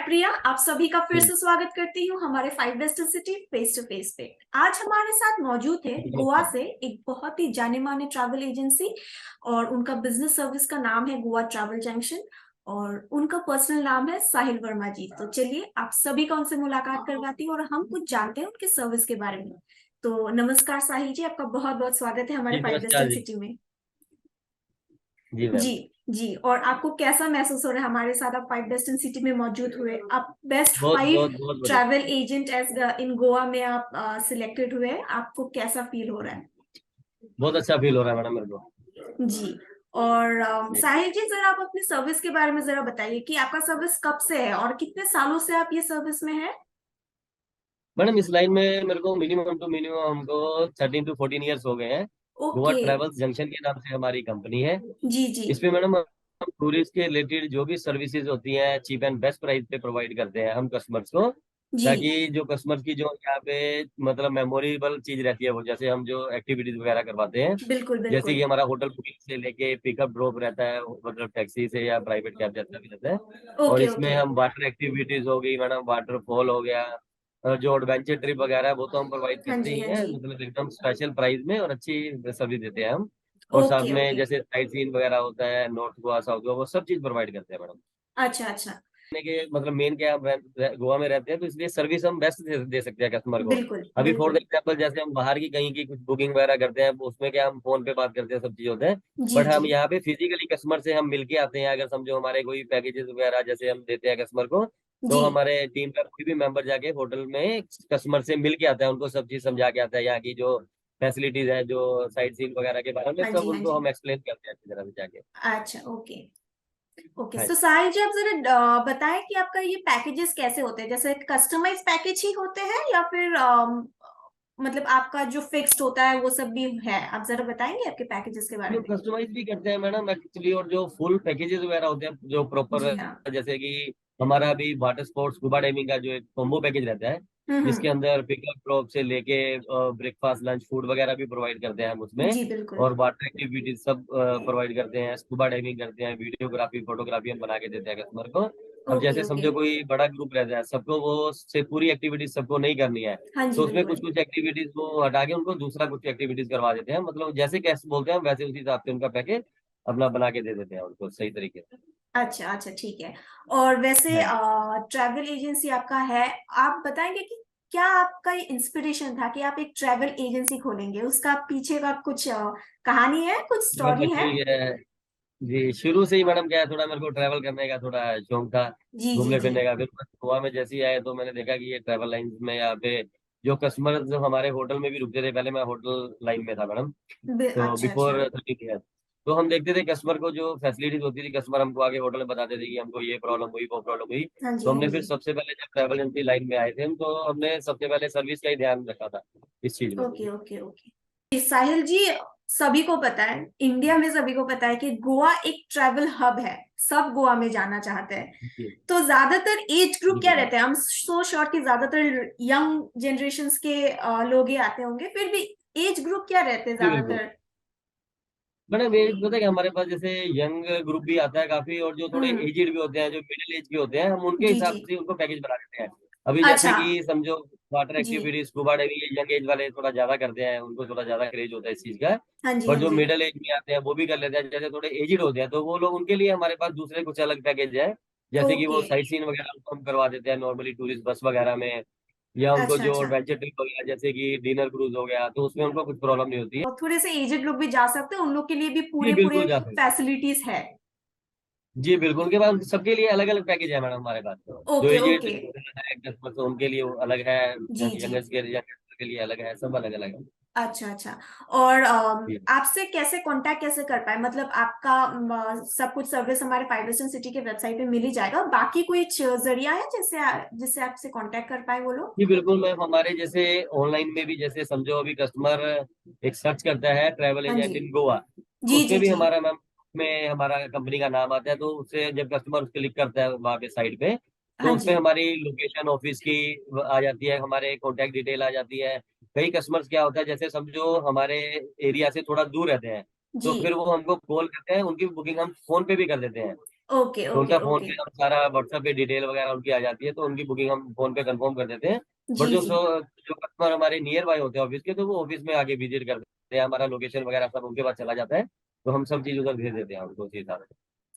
प्रिया, आप सभी का फिर हम्म, से स्वागत करती हूँ हमारे five western city face to face पे। आज हमारे साथ मौजूद है गोवा नमस्कार। से एक बहुत ही जाने माने ट्रैवल एजेंसी और उनका बिजनेस सर्विस का नाम है गोवा ट्रैवल जंक्शन और उनका पर्सनल नाम है साहिल वर्मा जी। तो चलिए आप सभी का उनसे मुलाकात करवाती हूँ और हम कुछ जानते हैं उनके सर्विस के बारे में। तो नमस्कार साहिल जी, आपका बहुत बहुत स्वागत है हमारे जी फाइव नमस्कार वेस्टर्न जी। सिटी में। जी जी। मैम। जी, और आपको कैसा महसूस हो रहा है हमारे साथ आप फाइव बेस्ट इन सिटी में मौजूद हुए? आप बेस्ट बहुत फाइव बहुत बहुत बढ़िया। Travel agent as in Goa में आप सिलेक्टेड हुए, आपको कैसा फील हो रहा है? बहुत अच्छा फील हो रहा है मैडम मेरे को। जी। और जी साहिल जी, जरा आप अपनी सर्विस के बारे में जरा बताइए कि आपका सर्विस कब से है और कितने सालों से आप ये सर्विस में है? मैडम, इस लाइन में मेरे को मिनिमम टू मिनिमम हमको 13 to 14 ईयर्स हो गए हैं। गोवा ओके। ट्रेवल्स जंक्शन के नाम से हमारी कंपनी है। जी जी। इसमें मैडम हम टूरिस्ट के रिलेटेड जो भी सर्विसेज होती हैं चीप एंड बेस्ट प्राइस पे प्रोवाइड करते हैं हम कस्टमर्स को, जी। ताकि जो कस्टमर्स की जो यहाँ पे मतलब मेमोरेबल चीज रहती है वो, जैसे हम जो एक्टिविटीज वगैरह करवाते हैं, बिल्कुल जैसे बिल्कुल। कि हमारा होटल बुकिंग से लेके पिकअप ड्रॉप रहता है, मतलब टैक्सी से या प्राइवेट कैब जैसा भी रहता है। और ओके इसमें ओके। हम वाटर एक्टिविटीज हो गई मैडम, वाटरफॉल हो गया, और जो एडवेंचर ट्रिप वगैरह है वो तो हम प्रोवाइड हाँ करते जी ही हाँ हैं, जी। मतलब एकदम स्पेशल प्राइस में और अच्छी सर्विस देते हैं हम। और साथ ओके में ओके। जैसे साइट सीन वगैरह होता है, नॉर्थ गोवा साउथ गोवा, वो सब चीज प्रोवाइड करते हैं मैडम। अच्छा अच्छा। के मतलब मेन क्या, हम गोवा में रहते हैं तो इसलिए सर्विस हम बेस्ट दे सकते हैं कस्टमर को। बिल्कुल अभी फॉर बिल्कुल। एग्जाम्पल जैसे हम बाहर की कहीं की कुछ बुकिंग वगैरह करते हैं, उसमें क्या हम फोन पे बात करते हैं, सब चीज होते हैं। जी बट जी। हम यहाँ पे फिजिकली कस्टमर से हम मिलके आते हैं, अगर समझो हमारे कोई पैकेजेस वगैरह जैसे हम देते हैं कस्टमर को, तो जी। हमारे टीम का कोई भी मेंबर जाके होटल में कस्टमर से मिल के आता है, उनको सब चीज समझा के आता है, यहाँ की जो फैसिलिटीज है, जो साइट सीन वगैरह के बारे में हाँ सब जी हाँ उनको जी। हम एक्सप्लेन करते हैं अच्छी तरह से जाके। अच्छा ओके। ओके, हाँ तो साहिल जी आप जरा बताएं कि आपका ये पैकेजेस कैसे होते हैं, जैसे कस्टमाइज पैकेज ही होते हैं या फिर मतलब आपका जो फिक्स्ड होता है वो सब भी है? आप जरा बताएंगे आपके पैकेजेस के बारे हम में। कस्टमाइज भी करते हैं मैडम एक्चुअली, और जो फुल पैकेजेस वगैरह होते हैं जो प्रॉपर, जी हाँ। जैसे कि हमारा अभी वाटर स्पोर्ट्स स्कूबा डाइविंग का जो एक कॉम्बो पैकेज रहता है, जिसके हम्म। अंदर पिकअप ड्रॉप से लेके ब्रेकफास्ट लंच फूड वगैरह भी प्रोवाइड करते हैं हम उसमें। जी बिल्कुल। और वाटर एक्टिविटीज सब प्रोवाइड करते हैं, स्कूबा डाइविंग करते हैं, वीडियोग्राफी फोटोग्राफी हम बना के देते हैं कस्टमर को। अब ओके जैसे ओके। समझो कोई बड़ा ग्रुप रहता है, सबको वो से पूरी एक्टिविटीज सबको नहीं करनी है, हाँ जी तो उसमें कुछ बिल्कुल। कुछ एक्टिविटीज को हटा के उनको दूसरा कुछ एक्टिविटीज करवा देते हैं, मतलब जैसे कैसे बोलते हैं हम वैसे उसी हिसाब से उनका पैकेज अपना बना के दे देते हैं उनको सही तरीके से। अच्छा अच्छा ठीक है। और वैसे हाँ जी। ट्रैवल एजेंसी आपका है, आप बताएंगे कि क्या आपका इंस्पिरेशन था कि आप एक ट्रैवल एजेंसी खोलेंगे? उसका पीछे का कुछ कहानी है, कुछ बस स्टोरी है? ठीक है। जी शुरू से ही मैडम क्या है, थोड़ा मेरे को ट्रैवल करने का थोड़ा शौक था, जी जी घूमने जी। फिरने का। फिर बस गोवा में जैसे ही आए तो मैंने देखा कि ये ट्रैवल लाइन में यहाँ पे जो कस्टमर जो हमारे होटल में भी रुकते थे, पहले मैं होटल लाइन में था मैडम, तो अच्छा अच्छा। Before 30 year. तो हम देखते थे कस्टमर को जो फैसिलिटीज होती थी, कस्टमर हमको आगे होटल में बताते थे कि हमको ये प्रॉब्लम हुई वो प्रॉब्लम हुई। हाँ तो जी हाँ हमने जी। फिर सबसे पहले जब ट्रैवल एजेंसी लाइन में आए थे हम, तो हमने सबसे पहले सर्विस का ही ध्यान रखा था इस चीज में। Okay okay okay. Sahil ji, सभी को पता है, इंडिया में सभी को पता है कि गोवा एक ट्रैवल हब है। सब गोवा में जाना चाहते हैं। जी तो ज्यादातर एज ग्रुप क्या बिल्कुल मैम। रहते हैं? हम सो श्योर कि ज्यादातर यंग जनरेशन्स के लोग ही आते होंगे, फिर भी एज ग्रुप क्या रहते हैं जी बिल्कुल ज्यादातर? मैडम, ये पता है कि हमारे पास जैसे यंग ग्रुप भी आता है काफी, और जो थोड़े हम्म। एजिड भी होते हैं, जो मिडिल एज के होते हैं, हम उनके जी हिसाब जी। से उनको पैकेज बना देते हैं। अभी अच्छा। जैसे कि समझो वाटर जी। Activities scuba diving young age वाले थोड़ा ज्यादा करते हैं, उनको थोड़ा ज्यादा क्रेज होता है इस चीज का। हाँ जी और हाँ जो जी। मिडिल एज में आते हैं वो भी कर लेते हैं, जैसे थोड़े एजिड होते हैं तो वो लोग, उनके लिए हमारे पास दूसरे कुछ अलग पैकेज है। जैसे कि ओके। वो साइट सीन वगैरह उनको हम करवा देते हैं नॉर्मली टूरिस्ट बस वगैरह में, या उनको अच्छा जो अच्छा। एडवेंचर ट्रिप वगैरह जैसे कि डिनर क्रूज हो गया, तो उसमें उनको कुछ प्रॉब्लम नहीं होती है। और थोड़े से एजेड लोग भी जा सकते हैं, उन लोग के लिए भी जी पूरे पूरे बिल्कुल जा सकते हैं। फैसिलिटीज है? जी बिल्कुल, उनके पास सबके लिए अलग अलग पैकेज है मैडम हमारे पास। तो जो ओके एजेड ओके। है कस्टमर, तो उनके लिए वो अलग है, जी जी। यंगर्स के लिए अलग है, सब अलग अलग है। अच्छा अच्छा। और जी आपसे कैसे कांटेक्ट कैसे कर पाए? मतलब आपका सब कुछ सर्विस हमारे फाइव स्टार सिटी के वेबसाइट पे मिल ही जाएगा, बाकी कोई जरिया है जिससे जिससे आपसे कांटेक्ट कर पाए वो लोग? जी बिल्कुल मैम, हमारे जैसे ऑनलाइन में भी, जैसे समझो अभी कस्टमर एक सर्च करता है ट्रैवल हाँ जी। एजेंट इन गोवा, तो जी उसमें जी भी जी। हमारा मैम में हमारा कंपनी का नाम आता है, तो उससे जब कस्टमर क्लिक करता है वहाँ पे साइट पे, हाँ तो जी। उसमें हमारी लोकेशन ऑफिस की आ जाती है, हमारे कॉन्टैक्ट डिटेल आ जाती है। कई कस्टमर्स क्या होता है, जैसे समझो हमारे एरिया से थोड़ा दूर रहते हैं, जी। तो फिर वो हमको कॉल करते हैं, उनकी बुकिंग हम फोन पे भी कर देते हैं। ओके तो ओके उनका फोन ओके। पे हम सारा व्हाट्सएप पे डिटेल वगैरह उनकी आ जाती है, तो उनकी बुकिंग हम फोन पे कंफर्म कर देते हैं। बट जी जी। जो कस्टमर हमारे नियर बाय होते हैं ऑफिस के, तो वो ऑफिस में आके विजिट करते हैं, हमारा लोकेशन वगैरह सब उनके पास चला जाता है, तो हम सब चीज उधर भेज देते हैं उनको उसी हिसाब से।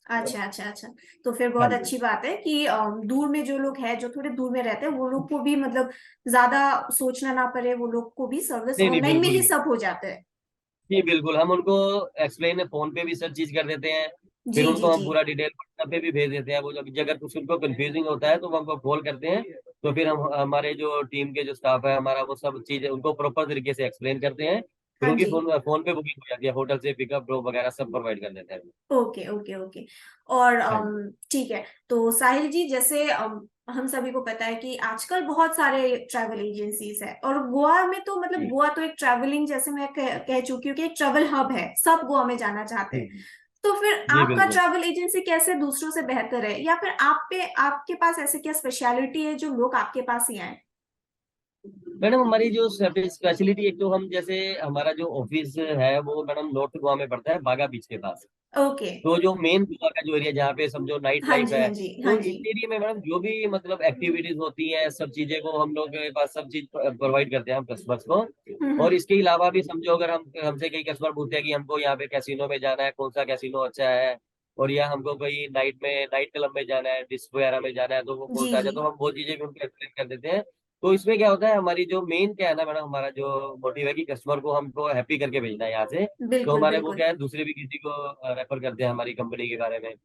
अच्छा अच्छा अच्छा। तो फिर हाँ बहुत जी। अच्छी बात है कि दूर में जो लोग हैं, जो थोड़े दूर में रहते हैं, वो लोग को भी मतलब ज्यादा सोचना ना पड़े, वो लोग को भी सर्विस नहीं नहीं, ऑनलाइन में बिल्कुल ही भी सब हो जाता है। जी, बिल्कुल हम उनको एक्सप्लेन फोन पे भी सब चीज कर देते हैं। फिर जी जी उनको हम जी। पूरा डिटेल व्हाट्सएप पे भी भेज देते हैं। वो जब अगर कुछ उनको कंफ्यूजिंग होता है तो वो हमको कॉल करते हैं, तो फिर हम हमारे जो टीम के जो स्टाफ है हमारा, वो सब चीज उनको प्रॉपर तरीके से एक्सप्लेन करते हैं। फिर हाँ उनकी जी। फोन फोन पे बुकिंग हो जाती है, होटल से पिकअप ड्रॉप वगैरह सब प्रोवाइड कर देते हैं। Okay okay okay. और हाँ जी। ठीक है। तो साहिल जी, जैसे हम सभी को पता है कि आजकल बहुत सारे ट्रैवल एजेंसीज है, और गोवा में तो मतलब जी गोवा तो एक ट्रैवलिंग, जैसे मैं कह चुकी हूँ कि एक ट्रैवल हब है, सब गोवा में जाना चाहते जी हैं। तो फिर जी आपका बिल्कुल। ट्रैवल एजेंसी कैसे दूसरों से बेहतर है, या फिर आपके पास ऐसे क्या स्पेशलिटी है जो लोग आपके पास ही आए? मैडम हमारी जो स्पेशलिटी, एक तो हम जैसे हमारा जो ऑफिस है वो मैडम नॉर्थ गोवा में पड़ता है, बागा बीच के पास। ओके। तो जो मेन गोवा का जो एरिया जहाँ पे समझो नाइट हाँ लाइफ जी हाँ है, जी हाँ तो जी। इस एरिया में मैडम जो भी मतलब एक्टिविटीज होती है, सब चीजें को हम लोग के पास सब चीज प्रोवाइड करते हैं हम कस्टमर्स को। और हम्म। इसके अलावा भी समझो अगर हम हमसे कई कस्टमर पूछते हैं कि हमको यहाँ पे कैसीनो में जाना है, कौन सा कैसीनो अच्छा है, और या हमको कोई नाइट क्लब में जाना है, डिस्को वगैरह में जाना है, तो वो कौन जी सा अच्छा है, जी। तो हम वो चीजें भी उनको एक्सप्लेन कर देते हैं। तो इसमें क्या होता है, हमारी जो मेन क्या है ना मैडम, हमारा जो मोटिव है कि कस्टमर को हमको हैप्पी करके भेजना है यहाँ से। तो बिल्कुल हमारे वो बिल्कुल। क्या है, दूसरे भी किसी को रेफर करते हैं हमारी कंपनी के बारे में।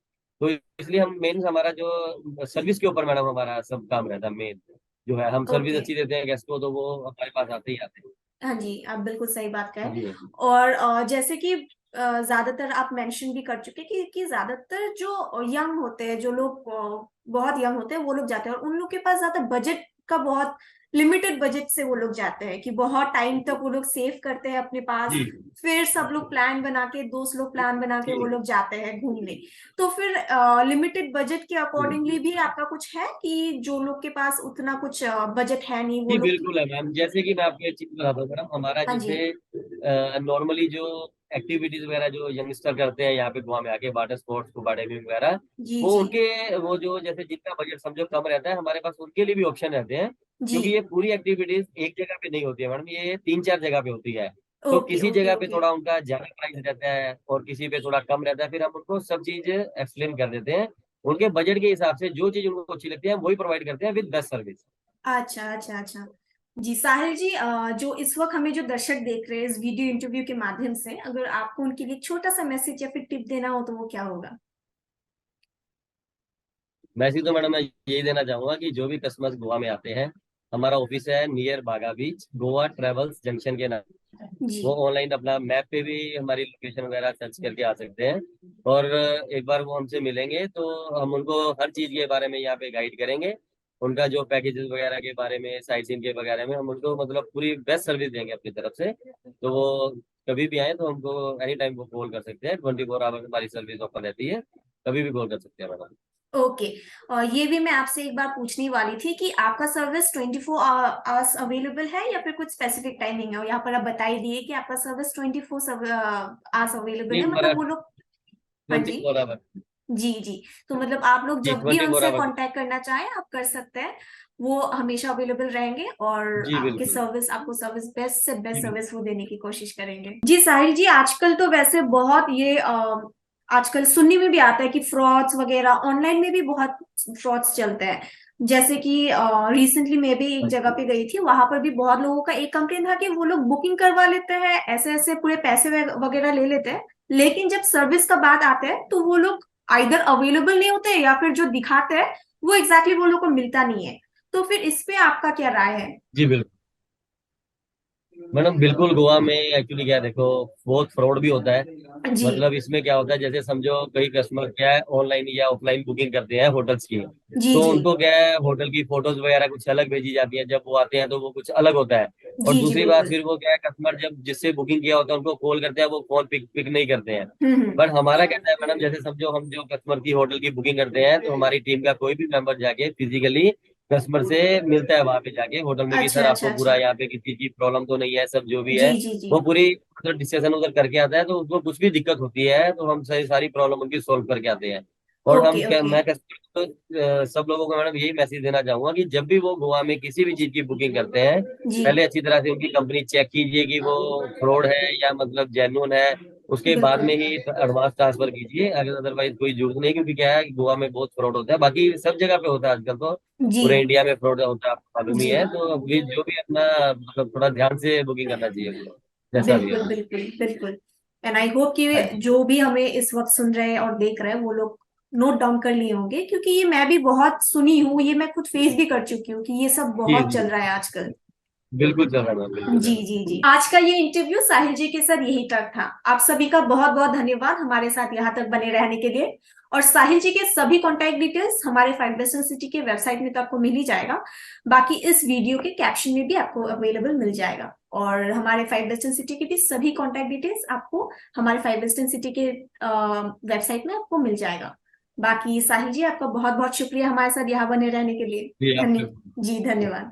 तो इसलिए हम मेन हमारा जो सर्विस के ऊपर मैडम हमारा सब काम रहता है मेन, जो है हम सर्विस ओके। अच्छी देते हैं गेस्ट को, तो वो हमारे पास आते ही आते हाँ जी, आप बिल्कुल सही बात कहें। हैं। जी और जैसे कि ज्यादातर आप मेंशन भी कर चुके कि ज्यादातर जो यंग होते हैं, जो लोग बहुत यंग होते हैं, वो लोग जाते हैं, और उन लोग के पास ज्यादा बजट का बहुत लिमिटेड बजट से वो लोग जाते हैं, कि बहुत टाइम तक वो लोग सेव करते हैं अपने पास। जी फिर सब लोग प्लान बना के, दोस्त लोग प्लान बना के वो जी लोग जाते हैं घूमने। तो फिर लिमिटेड बजट के अकॉर्डिंगली भी आपका कुछ है, कि जो लोग के पास उतना कुछ बजट है नहीं, वो जी लोग। बिल्कुल है मैम। जैसे कि मैं आपको एक चीज बताता हूँ मैडम, हमारा हाँ जी। जैसे नॉर्मली जो एक्टिविटीज वगैरह जो यंगस्टर करते हैं यहाँ पे गोवा में आके, वाटर स्पोर्ट्स, स्कूबा डाइविंग वगैरह, जी वो जी उनके वो जो जैसे जिनका बजट समझो कम रहता है, हमारे पास उनके लिए भी ऑप्शन रहते हैं। जी। क्योंकि ये पूरी एक्टिविटीज एक जगह पे नहीं होती है मैडम, ये 3-4 जगह पे होती है। तो ओके किसी ओके जगह पे ओके। थोड़ा उनका ज्यादा प्राइस रहता है और किसी पे थोड़ा कम रहता है, फिर हम उनको सब चीज एक्सप्लेन कर देते हैं। उनके बजट के हिसाब से जो चीज उनको अच्छी लगती है हम वही प्रोवाइड करते हैं विद बेस्ट सर्विस। अच्छा अच्छा अच्छा। जी साहिल जी, जो इस वक्त हमें जो दर्शक देख रहे हैं इस वीडियो इंटरव्यू के माध्यम से, अगर आपको उनके लिए छोटा सा मैसेज या फिर टिप देना हो, तो वो क्या होगा? मैसेज तो मैडम मैं यही देना चाहूंगा कि जो भी कस्टमर्स गोवा में आते हैं, हमारा ऑफिस है नियर बागा बीच, गोवा ट्रेवल्स जंक्शन के नाम। जी। वो ऑनलाइन अपना मैप पे भी हमारी लोकेशन वगैरह सर्च करके आ सकते हैं। और एक बार वो हमसे मिलेंगे तो हम उनको हर चीज के बारे में यहाँ पे गाइड करेंगे। उनका जो पैकेजेस वगैरह के बारे में, साइट सीइंग के वगैरह में हम उनको मतलब पूरी बेस्ट सर्विस देंगे अपनी तरफ से। तो वो कभी भी आए तो हमको एनी टाइम वो कॉल कर सकते हैं, 24 आवर हमारी सर्विस ओपन रहती है, कभी भी कॉल कर सकते हैं मैडम। ओके। और ये भी मैं आपसे एक बार पूछने वाली थी कि आपका सर्विस 24 आवर्स अवेलेबल है, या फिर कुछ स्पेसिफिक टाइमिंग है? यहाँ पर आप बता ही दिए कि आपका सर्विस 24 आवर्स अवेलेबल नहीं है, हमारा मतलब वो लोग। हाँ ट्वेंटी जी। फोर आवर जी जी। तो मतलब आप लोग जी जब भी 24 आवर। उनसे कांटेक्ट करना चाहें, आप कर सकते हैं। वो हमेशा अवेलेबल रहेंगे, और जी बिल्कुल। आपको सर्विस बेस्ट से जी बेस्ट बिल्कुल। सर्विस वो देने की कोशिश करेंगे। जी साहिल जी, आजकल तो वैसे बहुत ये आजकल सुनने में भी आता है कि फ्रॉड्स वगैरह ऑनलाइन में भी बहुत फ्रॉड्स चलते हैं। जैसे कि रिसेंटली मैं भी एक हाँ जगह जी। पे गई थी, वहां पर भी बहुत लोगों का एक कंप्लेन था कि वो लोग बुकिंग करवा लेते हैं, ऐसे ऐसे पूरे पैसे वगैरह ले लेते हैं, लेकिन जब सर्विस का बात आता है तो वो लोग आइदर अवेलेबल नहीं होते, या फिर जो दिखाते हैं वो एग्जैक्टली वो लोग को मिलता नहीं है। तो फिर इस पे आपका क्या राय है? जी बिल्कुल मैडम, बिल्कुल गोवा में एक्चुअली क्या है, देखो बहुत फ्रॉड भी होता है। जी मतलब इसमें क्या होता है, जैसे समझो कई कस्टमर क्या है ऑनलाइन या ऑफलाइन बुकिंग करते हैं होटल्स की। जी तो जी उनको क्या है, होटल की फोटोज वगैरह कुछ अलग भेजी जाती है, जब वो आते हैं तो वो कुछ अलग होता है। और जी जी दूसरी बात बिल्कुल। फिर वो क्या है, कस्टमर जब जिससे बुकिंग किया होता है उनको कॉल करते हैं, वो फोन पिक नहीं करते हैं। हम्म। बट हमारा कहना है मैडम, जैसे समझो हम जो कस्टमर की होटल की बुकिंग करते हैं, तो हमारी टीम का कोई भी मेंबर जाके फिजिकली कस्टमर से मिलता है वहां पे जाके होटल में, कि अच्छा सर अच्छा आपको अच्छा। पूरा यहाँ पे किसी की प्रॉब्लम तो नहीं है, सब जो भी जी है जी जी। वो पूरी मतलब डिस्कशन उधर करके आता है। तो उसको कुछ भी दिक्कत होती है तो हम सारी सारी प्रॉब्लम उनकी सॉल्व करके आते हैं। और ओके ओके। मैं कस्टमर को सब लोगों को मैडम यही मैसेज देना चाहूंगा कि जब भी वो गोवा में किसी भी चीज की बुकिंग करते हैं, जी पहले अच्छी तरह से उनकी कंपनी चेक कीजिए कि वो फ्रॉड है या मतलब जेन्युइन है। उसके बाद बिल्कुल। में ही एडवांस ट्रांसफर कीजिए, अगर अदरवाइज कोई जरूरत नहीं, क्योंकि क्या है कि गोवा में बहुत फ्रॉड होता है, बाकी सब जगह पे होता है आजकल तो। जी पूरे इंडिया में फ्रॉड होता है, आपको मालूम ही जी है। तो अभी जो भी अपना मतलब थोड़ा ध्यान से बुकिंग करना चाहिए उनको, जैसा भी बिल्कुल हो। बिल्कुल बिल्कुल। एंड आई होप कि हाँ जी। जो भी हमें इस वक्त सुन रहे हैं और देख रहे हैं वो लोग नोट डाउन कर लिए होंगे, क्योंकि ये मैं भी बहुत सुनी हूँ, ये मैं खुद फेस भी कर चुकी हूँ कि ये सब जी बहुत जी, चल रहा है आजकल। बिल्कुल चल रहा है मैम, बिल्कुल चल जी रहा जी जी, आज का ये इंटरव्यू साहिल जी के साथ यही तक था। आप सभी का बहुत बहुत धन्यवाद हमारे साथ यहाँ तक बने रहने के लिए। और साहिल जी के सभी कॉन्टैक्ट डिटेल्स हमारे फाइव वेस्टर्न सिटी के वेबसाइट में तो आपको मिल ही जाएगा, बाकी इस वीडियो के कैप्शन में भी आपको अवेलेबल मिल जाएगा। और हमारे फाइव वेस्टर्न सिटी के भी सभी कॉन्टैक्ट डिटेल्स आपको हमारे फाइव वेस्टर्न सिटी के वेबसाइट में आपको मिल जाएगा। बाकी साहिल जी, आपका बहुत बहुत शुक्रिया हमारे साथ यहाँ बने रहने के लिए। है। जी धन्य आपका। जी धन्यवाद।